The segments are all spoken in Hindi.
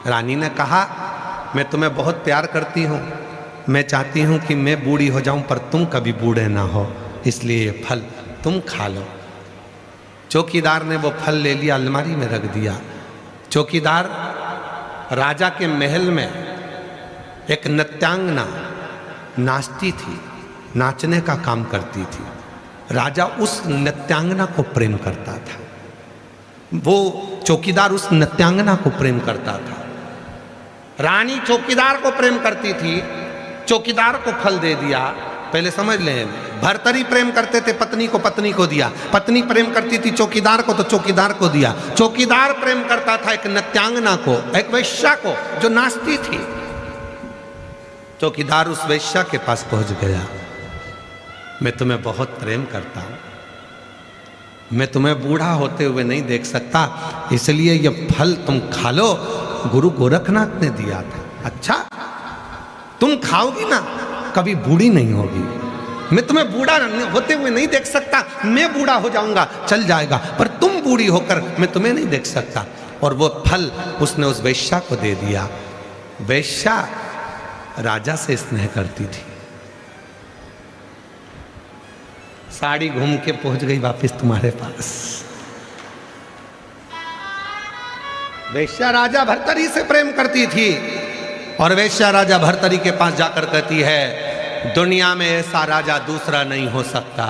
रानी ने कहा, मैं तुम्हें बहुत प्यार करती हूँ, मैं चाहती हूँ कि मैं बूढ़ी हो जाऊँ पर तुम कभी बूढ़े ना हो, इसलिए ये फल तुम खा लो। चौकीदार ने वो फल ले लिया, अलमारी में रख दिया। चौकीदार राजा के महल में एक नृत्यांगना नाचती थी, नाचने का काम करती थी। राजा उस नृत्यांगना को प्रेम करता था, वो चौकीदार उस नृत्यांगना को प्रेम करता था। रानी चौकीदार को प्रेम करती थी, चौकीदार को फल दे दिया। पहले समझ लें, भर्तरी प्रेम करते थे, पत्नी को दिया, पत्नी प्रेम करती थी चौकीदार को तो चौकीदार को दिया, चौकीदार प्रेम करता था एक नृत्यांगना को, एक वेश्या को जो नाचती थी। चौकीदार उस वेश्या के पास पहुंच गया, मैं तुम्हें बहुत प्रेम करता हूं, मैं तुम्हें बूढ़ा होते हुए नहीं देख सकता, इसलिए ये फल तुम खा लो, गुरु गोरखनाथ ने दिया था। अच्छा, तुम खाओगी ना, कभी बूढ़ी नहीं होगी। मैं तुम्हें बूढ़ा होते हुए नहीं देख सकता, मैं बूढ़ा हो जाऊंगा चल जाएगा, पर तुम बूढ़ी होकर मैं तुम्हें नहीं देख सकता। और वो फल उसने उस वेश्या को दे दिया। वेश्या राजा से स्नेह करती थी, साड़ी घूम के पहुंच गई वापस तुम्हारे पास। वेश्या राजा भर्तरी से प्रेम करती थी और वेश्या राजा भर्तरी के पास जाकर कहती है, दुनिया में ऐसा राजा दूसरा नहीं हो सकता।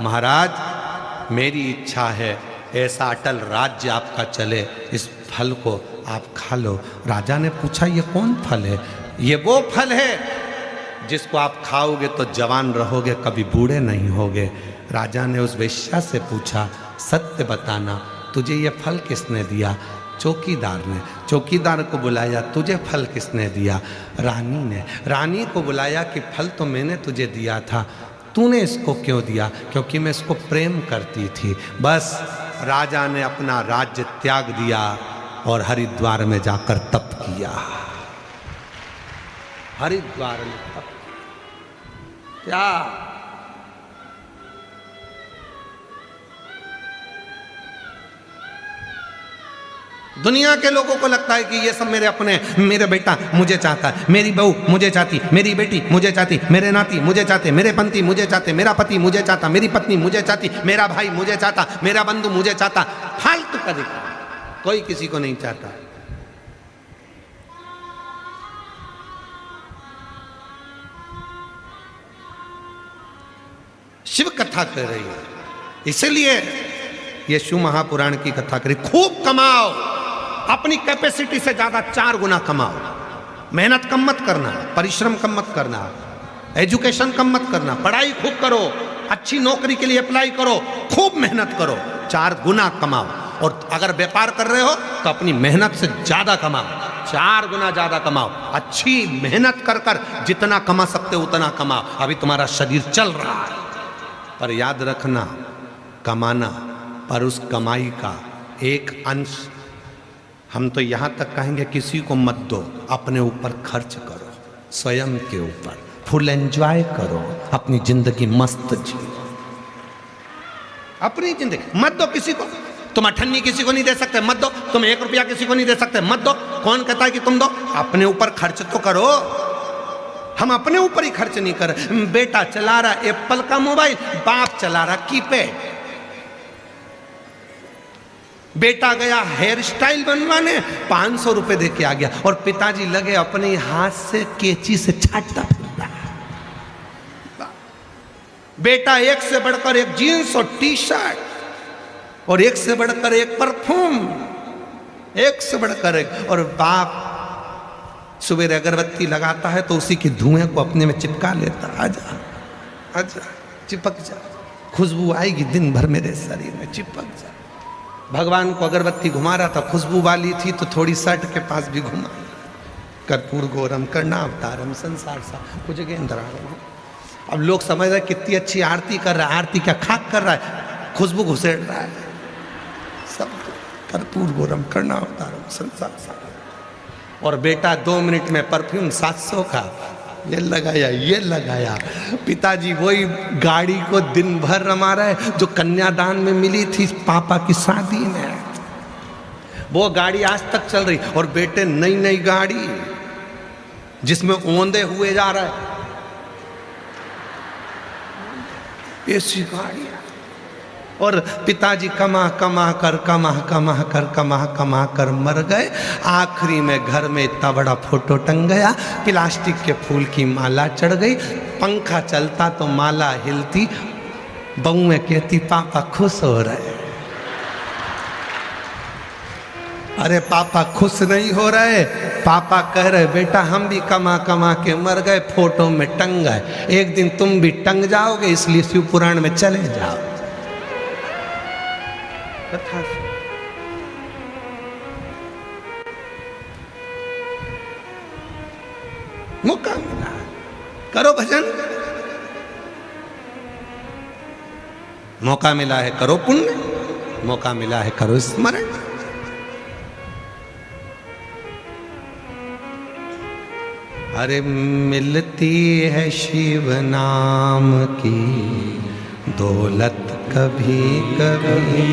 महाराज, मेरी इच्छा है ऐसा अटल राज्य आपका चले, इस फल को आप खा लो। राजा ने पूछा, ये कौन फल है? ये वो फल है जिसको आप खाओगे तो जवान रहोगे, कभी बूढ़े नहीं होगे। राजा ने उस वेश्या से पूछा, सत्य बताना, तुझे ये फल किसने दिया? चौकीदार ने। चौकीदार को बुलाया, तुझे फल किसने दिया? रानी ने। रानी को बुलाया कि फल तो मैंने तुझे दिया था, तूने इसको क्यों दिया? क्योंकि मैं इसको प्रेम करती थी। बस राजा ने अपना राज्य त्याग दिया और हरिद्वार में जाकर तप किया। हरिद्वार में तप क्या? दुनिया के लोगों को लगता है कि ये सब मेरे अपने, मेरा बेटा मुझे चाहता है, मेरी बहू मुझे चाहती, मेरी बेटी मुझे चाहती, मेरे नाती मुझे चाहते, मेरे पंथी मुझे चाहते, मेरा पति मुझे चाहता, मेरी पत्नी मुझे चाहती, मेरा भाई मुझे चाहता, मेरा बंधु मुझे चाहता। फालतू का दिखा, कोई किसी को नहीं चाहता। शिव कथा कर रही है, इसलिए ये शिव महापुराण की कथा करी। खूब कमाओ, अपनी कैपेसिटी से ज्यादा 4 गुना कमाओ। मेहनत कम मत करना, परिश्रम कम मत करना, एजुकेशन कम मत करना, पढ़ाई खूब करो, अच्छी नौकरी के लिए अप्लाई करो, खूब मेहनत करो, 4 गुना कमाओ। और अगर व्यापार कर रहे हो तो अपनी मेहनत से ज्यादा कमाओ, 4 गुना ज्यादा कमाओ। अच्छी मेहनत कर कर जितना कमा सकते उतना कमाओ। अभी तुम्हारा शरीर चल रहा है, पर याद रखना, कमाना, पर उस कमाई का एक अंश, हम तो यहाँ तक कहेंगे, किसी को मत दो, अपने ऊपर खर्च करो, स्वयं के ऊपर फुल एंजॉय करो, अपनी जिंदगी मस्त जियो। अपनी जिंदगी मत दो किसी को। तुम अठन्नी किसी को नहीं दे सकते, मत दो। तुम 1 रुपया किसी को नहीं दे सकते, मत दो। कौन कहता है कि तुम दो? अपने ऊपर खर्च तो करो। हम अपने ऊपर ही खर्च नहीं कर। बेटा चला रहा एप्पल का मोबाइल, बाप चला रहा कीपैड। बेटा गया हेयर स्टाइल बनवाने, 500 रुपए दे के आ गया, और पिताजी लगे अपने हाथ से केची से छाटता फिरता। बेटा एक से बढ़कर एक जीन्स और टी शर्ट, और एक से बढ़कर एक परफ्यूम, एक से बढ़कर एक। और बाप सुबह अगरबत्ती लगाता है तो उसी के धुएं को अपने में चिपका लेता। आजा आजा, चिपक जा, खुशबू आएगी दिन भर मेरे शरीर में, चिपक जा। भगवान को अगरबत्ती घुमा रहा था, खुशबू वाली थी तो थोड़ी शर्ट के पास भी घुमा। कर्पूर गौरम कर्णावतारम संसार सा कुछ गेंद्रारम। अब लोग समझ रहे कितनी अच्छी आरती कर रहा है। आरती क्या खाक कर रहा है, खुशबू घुसेड़ रहा है। सब कर्पूर गौरम कर्णावतारम संसार सा। और बेटा 2 मिनट में परफ्यूम 700 का, ये लगाया ये लगाया। पिताजी वही गाड़ी को दिन भर रमा रहा है जो कन्यादान में मिली थी पापा की शादी में। वो गाड़ी आज तक चल रही, और बेटे नई नई गाड़ी जिसमें ओंधे हुए जा रहा है, ऐसी गाड़ी। और पिताजी कमा कमा कर मर गए। आखिरी में घर में इतना बड़ा फोटो टंग गया, प्लास्टिक के फूल की माला चढ़ गई, पंखा चलता तो माला हिलती, बहू में कहती पापा खुश हो रहे। अरे पापा खुश नहीं हो रहे, पापा कह रहे बेटा हम भी कमा कमा के मर गए, फोटो में टंग गए, एक दिन तुम भी टंग जाओगे, इसलिए शिव पुराण में चले जाओ। कथा मौका मिला, करो भजन, मौका मिला है करो पुण्य, मौका मिला है करो स्मरण। अरे मिलती है शिव नाम की दौलत कभी कभी,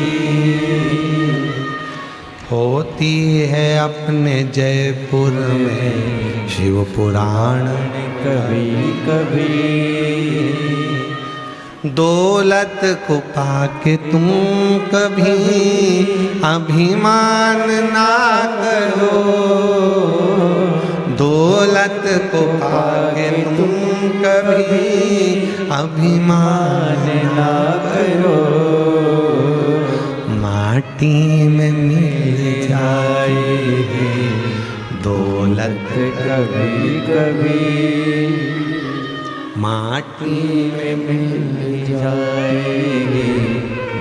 होती है अपने जयपुर में शिव पुराण कभी कभी। दौलत को पाके तुम कभी अभिमान ना करो, दौलत को पाके तुम कभी अभिमान ना करो, माटी में मिल जाए दौलत कभी कभी, माटी में मिल जाएगी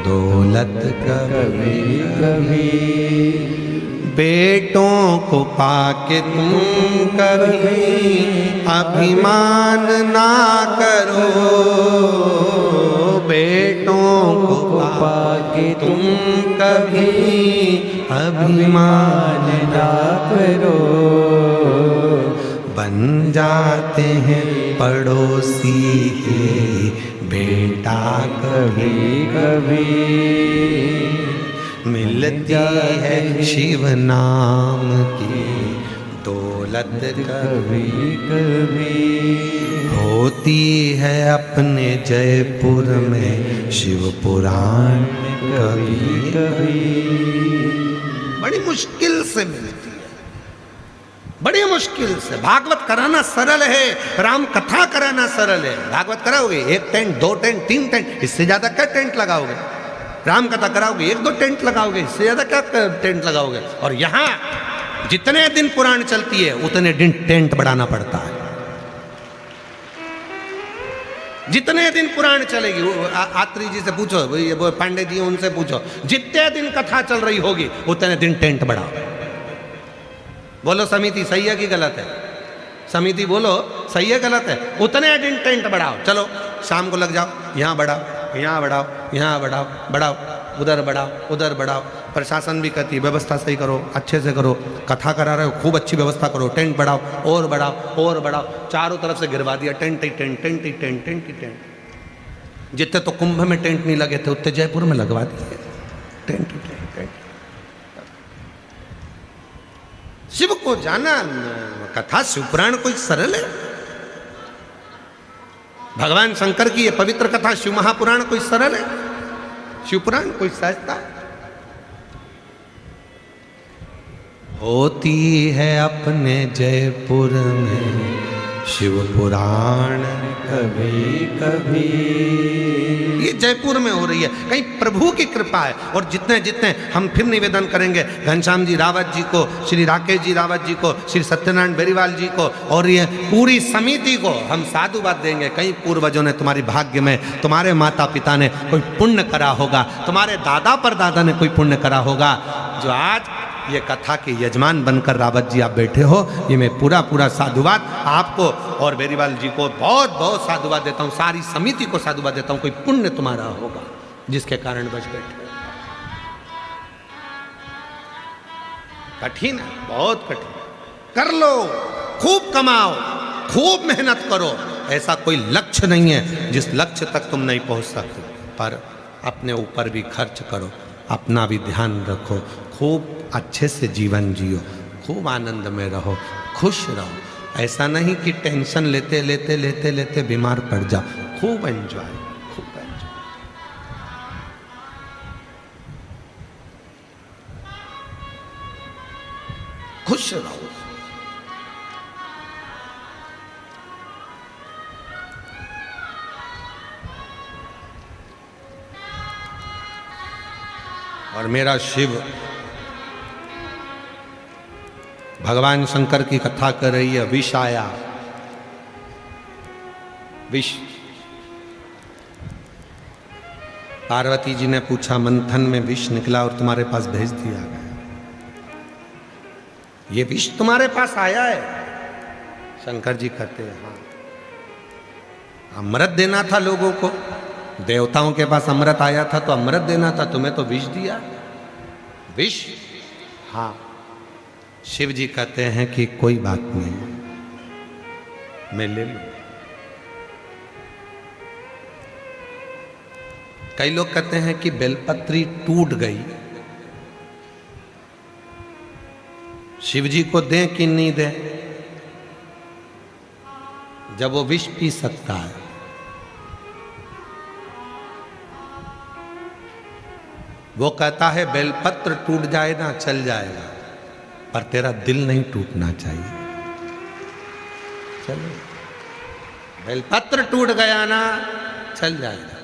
दौलत कभी कभी। बेटों को पाके तुम कभी अभिमान ना करो, बेटों को पाके तुम कभी अभिमान ना करो, बन जाते हैं पड़ोसी है बेटा कभी कभी। मिलती है शिव नाम की दौलत कभी कभी, होती है अपने जयपुर में शिव पुराण कभी कभी। बड़ी मुश्किल से मिलती है, बड़ी मुश्किल से। भागवत कराना सरल है, राम कथा कराना सरल है। भागवत कराओगे 1 टेंट 2 टेंट 3 टेंट, इससे ज्यादा क्या टेंट लगाओगे? राम कथा कराओगे 1-2 टेंट लगाओगे, इससे ज्यादा क्या टेंट लगाओगे? और यहाँ जितने दिन पुराण चलती है उतने दिन टेंट बढ़ाना पड़ता है। जितने दिन पुराण चलेगी, आत्री जी से पूछो, वो पांडे जी उनसे पूछो, जितने दिन कथा चल रही होगी उतने दिन टेंट बढ़ाओ। बोलो समिति सही है कि गलत है? समिति बोलो सही है गलत है? उतने दिन टेंट बढ़ाओ। चलो शाम को लग जाओ, यहाँ बढ़ाओ, यहाँ बढ़ाओ, यहाँ बढ़ाओ, बढ़ाओ, उधर बढ़ाओ, उधर बढ़ाओ। प्रशासन भी कहती है व्यवस्था सही करो, अच्छे से करो, कथा करा रहे हो खूब अच्छी व्यवस्था करो, टेंट बढ़ाओ और बढ़ाओ और बढ़ाओ। चारों तरफ से गिरवा दिया टेंट ही टेंट, टेंट ही टेंट, टेंट ही टेंट। जितने तो कुंभ में टेंट नहीं लगे थे उतने जयपुर में लगवा दिए टेंट ही टेंट, टेंट। शिव को जाना, कथा शिवपुराण कोई सरल है? भगवान शंकर की ये पवित्र कथा शिव महापुराण कोई सरल है? शिवपुराण कोई सहजता? होती है अपने जयपुर में शिव पुराण कभी कभी। ये जयपुर में हो रही है, कहीं प्रभु की कृपा है। और जितने जितने हम फिर निवेदन करेंगे घनश्याम जी रावत जी को, श्री राकेश जी रावत जी को, श्री सत्यनारायण बेरीवाल जी को और ये पूरी समिति को हम साधुवाद देंगे। कहीं पूर्वजों ने तुम्हारी भाग्य में, तुम्हारे माता पिता ने कोई पुण्य करा होगा, तुम्हारे दादा परदादा ने कोई पुण्य करा होगा, जो आज ये कथा के यजमान बनकर रावत जी आप बैठे हो। ये मैं पूरा पूरा साधुवाद आपको और बेरीवाल जी को बहुत बहुत साधुवाद देता हूँ, सारी समिति को साधुवाद देता हूँ। कोई पुण्य तुम्हारा होगा जिसके कारण बच बैठे। कठिन है, बहुत कठिन। कर लो, खूब कमाओ, खूब मेहनत करो। ऐसा कोई लक्ष्य नहीं है जिस लक्ष्य तक तुम नहीं पहुंच सकते, पर अपने ऊपर भी खर्च करो, अपना भी ध्यान रखो, खूब अच्छे से जीवन जियो, खूब आनंद में रहो, खुश रहो। ऐसा नहीं कि टेंशन लेते लेते लेते लेते बीमार पड़ जाओ। खूब एंजॉय, खूब एंजॉय। खुश रहो। और मेरा शिव भगवान शंकर की कथा कर रही है। विष आया, विष। पार्वती जी ने पूछा, मंथन में विष निकला और तुम्हारे पास भेज दिया गया। ये विष तुम्हारे पास आया है? शंकर जी कहते हैं हाँ। अमृत देना था लोगों को, देवताओं के पास अमृत आया था तो अमृत देना था, तुम्हें तो विष दिया। विष? हाँ। शिव जी कहते हैं कि कोई बात नहीं, मैं ले लूं। कई लोग कहते हैं कि बेलपत्री टूट गई, शिव जी को दें कि नहीं दें, जब वो विष पी सकता है। वो कहता है बेलपत्र टूट जाए ना चल जाएगा, पर तेरा दिल नहीं टूटना चाहिए। चलो, बेलपत्र टूट गया ना चल जाएगा,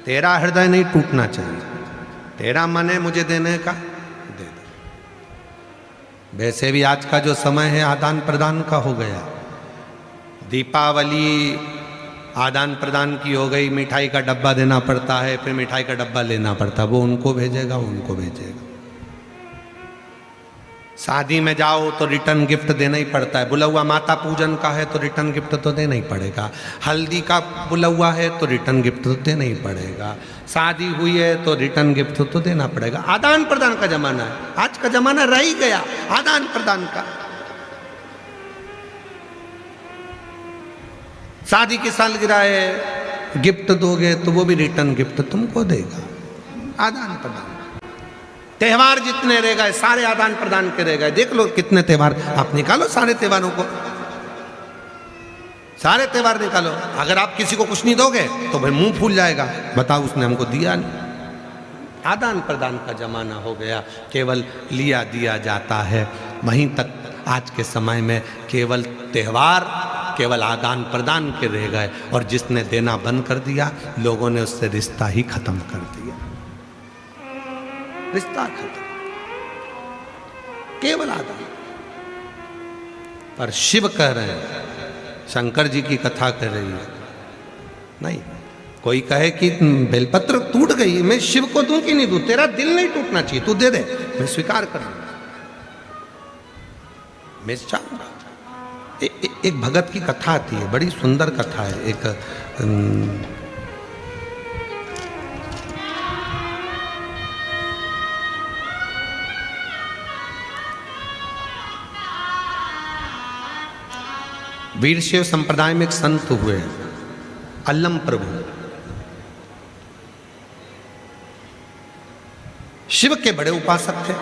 तेरा हृदय नहीं टूटना चाहिए। तेरा मन है मुझे देने का, दे दो। वैसे भी आज का जो समय है आदान प्रदान का हो गया। दीपावली आदान प्रदान की हो गई, मिठाई का डब्बा देना पड़ता है, फिर मिठाई का डब्बा लेना पड़ता है, वो उनको भेजेगा, उनको भेजेगा। शादी में जाओ तो रिटर्न गिफ्ट देना ही पड़ता है। बुलौआ माता पूजन का है तो रिटर्न गिफ्ट तो देना ही पड़ेगा। हल्दी का बुलौआ है तो रिटर्न गिफ्ट तो देना ही पड़ेगा। शादी हुई है तो रिटर्न गिफ्ट तो देना पड़ेगा। आदान प्रदान का जमाना है, आज का जमाना रह ही गया आदान प्रदान का। शादी की सालगिरह है, गिफ्ट दोगे तो वो भी रिटर्न गिफ्ट तुमको देगा। आदान प्रदान। त्योहार जितने रह गए सारे आदान प्रदान के रह गए। देख लो कितने त्योहार, आप निकालो सारे त्योहारों को, सारे त्योहार निकालो। अगर आप किसी को कुछ नहीं दोगे तो भाई मुंह फूल जाएगा, बताओ उसने हमको दिया नहीं। आदान प्रदान का जमाना हो गया, केवल लिया दिया जाता है। वहीं तक आज के समय में केवल त्योहार, केवल आदान प्रदान के रह गए, और जिसने देना बंद कर दिया लोगों ने उससे रिश्ता ही खत्म कर दिया। रिश्ता खत्म, केवल आदान। पर शिव कह रहे हैं, शंकर जी की कथा कर रही है, नहीं। कोई कहे कि बेलपत्र टूट गई, मैं शिव को दूं कि नहीं दूं? तेरा दिल नहीं टूटना चाहिए, तू दे दे, मैं स्वीकार कर लूंगा, मैं चाहूंगा। एक भगत की कथा आती है, बड़ी सुंदर कथा है। एक वीरशैव संप्रदाय में एक संत हुए, अल्लम प्रभु। शिव के बड़े उपासक थे।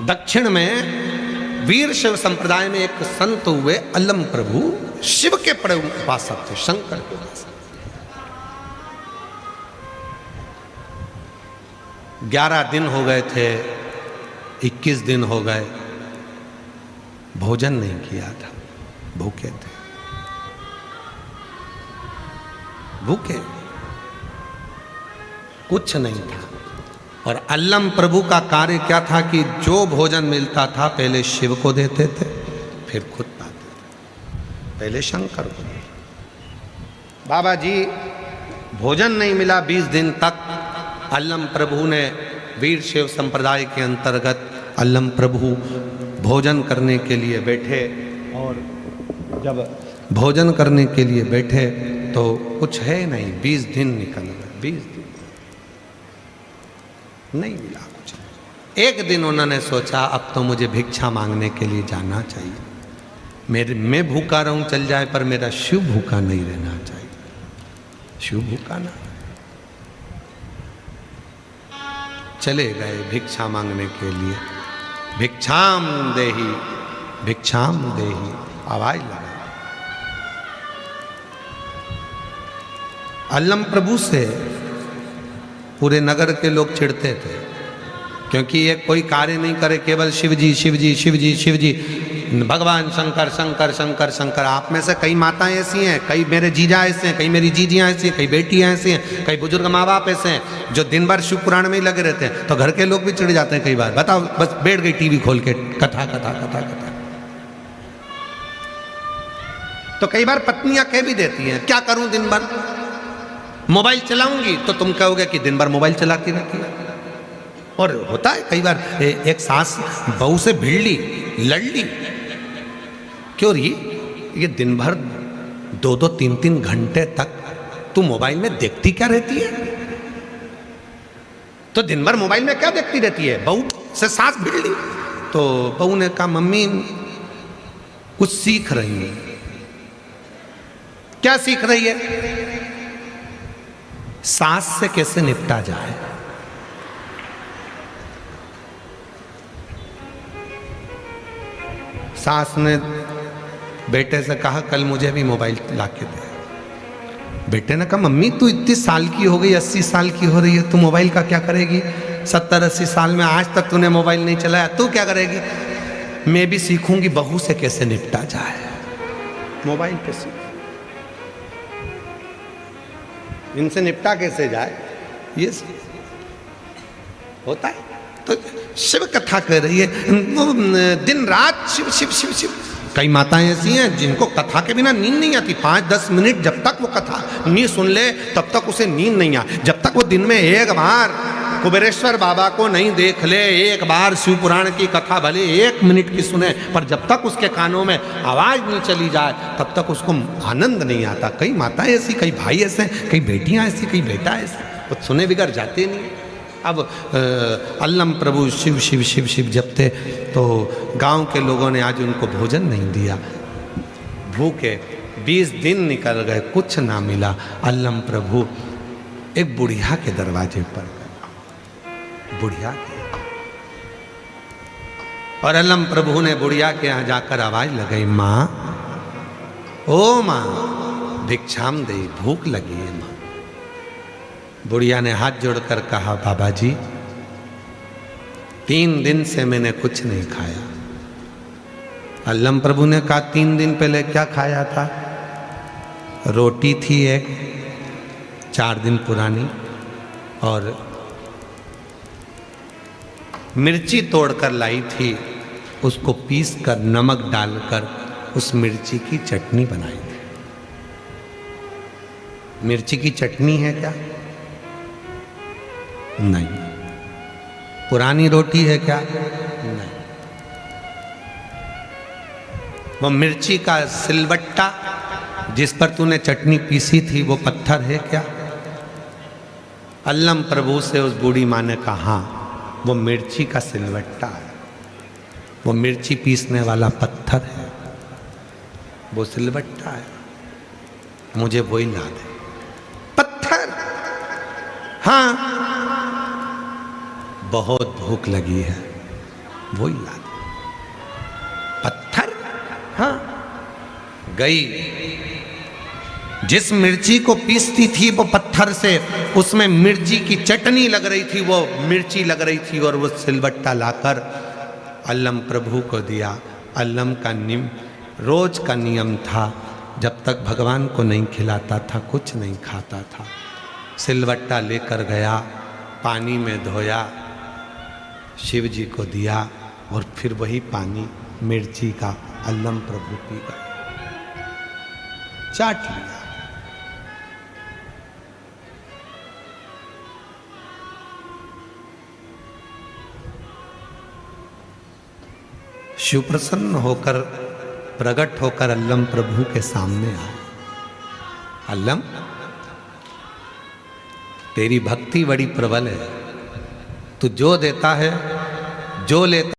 दक्षिण में वीरशैव संप्रदाय में एक संत हुए, अल्लम प्रभु, शिव के बड़े उपासक थे, शंकर के उपासक। 11 दिन हो गए थे, 21 दिन हो गए, भोजन नहीं किया था, भूखे थे, भूखे, कुछ नहीं था। और अल्लम प्रभु का कार्य क्या था कि जो भोजन मिलता था पहले शिव को देते थे, फिर खुद पाते थे, पहले शंकर को। बाबा जी भोजन नहीं मिला 20 दिन तक। अल्लम प्रभु ने वीरशैव संप्रदाय के अंतर्गत अल्लम प्रभु भोजन करने के लिए बैठे, और जब भोजन करने के लिए बैठे तो कुछ है नहीं। 20 दिन निकल गए, 20 दिन नहीं मिला कुछ। एक दिन उन्होंने सोचा अब तो मुझे भिक्षा मांगने के लिए जाना चाहिए। मैं भूखा रहूं चल जाए, पर मेरा शिव भूखा नहीं रहना चाहिए। शिव भूखा ना। चले गए भिक्षा मांगने के लिए। भिक्षाम देही, भिक्षाम देही, आवाज लगा। अल्लम प्रभु से पूरे नगर के लोग चिढ़ते थे, क्योंकि ये कोई कार्य नहीं करे, केवल शिवजी शिवजी शिवजी शिवजी, भगवान शंकर शंकर शंकर शंकर। आप में से कई माताएं ऐसी हैं, कई मेरे जीजा ऐसे हैं, कई मेरी जीजियाँ ऐसी हैं, कई बेटियाँ ऐसी हैं, कई बुजुर्ग माँ बाप ऐसे हैं जो दिन भर शिव पुराण में ही लगे रहते हैं। तो घर के लोग भी चिढ़ जाते हैं कई बार। बताओ, बस बैठ गई टीवी खोल के कथा कथा कथा कथा। तो कई बार पत्नियां कह भी देती हैं, क्या करूं दिन भर मोबाइल चलाऊंगी, तो तुम कहोगे कि दिन भर मोबाइल चलाती रहती है। और होता है कई बार एक सास बहू से भिड़ ली, लड़ ली, क्यों रही, ये दिन भर 2-2 3-3 घंटे तक तू मोबाइल में देखती क्या रहती है? तो दिन भर मोबाइल में क्या देखती रहती है? बहू से सास भिड़ ली। तो बहू ने कहा, मम्मी कुछ सीख रही है। क्या सीख रही है? सास से कैसे निपटा जाए। सास ने बेटे से कहा, कल मुझे भी मोबाइल ला के दे। बेटे ने कहा, मम्मी तू इतनी साल की हो गई, 80 साल की हो रही है, तू मोबाइल का क्या करेगी? 70-80 साल में आज तक तूने मोबाइल नहीं चलाया, तू क्या करेगी? मैं भी सीखूंगी बहू से कैसे निपटा जाए। मोबाइल पे सीख, इनसे निपटा कैसे जाए, ये होता है। तो शिव कथा कर रही है, दिन रात शिव शिव शिव शिव। कई माताएं ऐसी हैं जिनको कथा के बिना नींद नहीं आती। 5-10 मिनट जब तक वो कथा नहीं सुन ले तब तक उसे नींद नहीं आ। जब तक वो दिन में एक बार कुबेरेश्वर बाबा को नहीं देख ले, एक बार शिव पुराण की कथा भले 1 मिनट की सुने, पर जब तक उसके कानों में आवाज नहीं चली जाए तब तक उसको आनंद नहीं आता। कई माताएं ऐसी, कई भाई ऐसे, कई बेटियां ऐसी, कई बेटा ऐसे, वो सुने बिगड़ जाते नहीं। अब अल्लम प्रभु शिव शिव शिव शिव जपते, तो गांव के लोगों ने आज उनको भोजन नहीं दिया। भूखे 20 दिन निकल गए, कुछ ना मिला। अल्लम प्रभु एक बुढ़िया के दरवाजे पर गए, बुढ़िया के, और अल्लम प्रभु ने बुढ़िया के यहाँ जाकर आवाज लगाई, माँ, ओ माँ, भिक्षाम दे, भूख लगी है माँ। बुढ़िया ने हाथ जोड़कर कहा, बाबा जी 3 दिन से मैंने कुछ नहीं खाया। अल्लम प्रभु ने कहा, 3 दिन पहले क्या खाया था? रोटी थी एक 4 दिन पुरानी, और मिर्ची तोड़कर लाई थी, उसको पीस कर नमक डालकर उस मिर्ची की चटनी बनाई थी। मिर्ची की चटनी है क्या? नहीं। पुरानी रोटी है क्या? नहीं। वो मिर्ची का सिलबट्टा जिस पर तूने चटनी पीसी थी वो पत्थर है क्या? अल्लम प्रभु से उस बूढ़ी माँ ने कहा, हाँ, वो मिर्ची का सिलबट्टा है, वो मिर्ची पीसने वाला पत्थर है, वो सिलबट्टा है, मुझे वही ला दे। पत्थर? हाँ, बहुत भूख लगी है, वही ला दे। पत्थर? हाँ। गई, जिस मिर्ची को पीसती थी वो पत्थर से, उसमें मिर्ची की चटनी लग रही थी, वो मिर्ची लग रही थी, और वो सिलबट्टा लाकर अल्लम प्रभु को दिया। अल्लम का रोज का नियम था, जब तक भगवान को नहीं खिलाता था कुछ नहीं खाता था। सिलबट्टा लेकर गया, पानी में धोया, शिव जी को दिया, और फिर वही पानी मिर्ची का अल्लम प्रभु पी गए, चाट लिया। शिव प्रसन्न होकर, प्रकट होकर अल्लम प्रभु के सामने आए। अल्लम, तेरी भक्ति बड़ी प्रबल है, तू जो देता है, जो लेता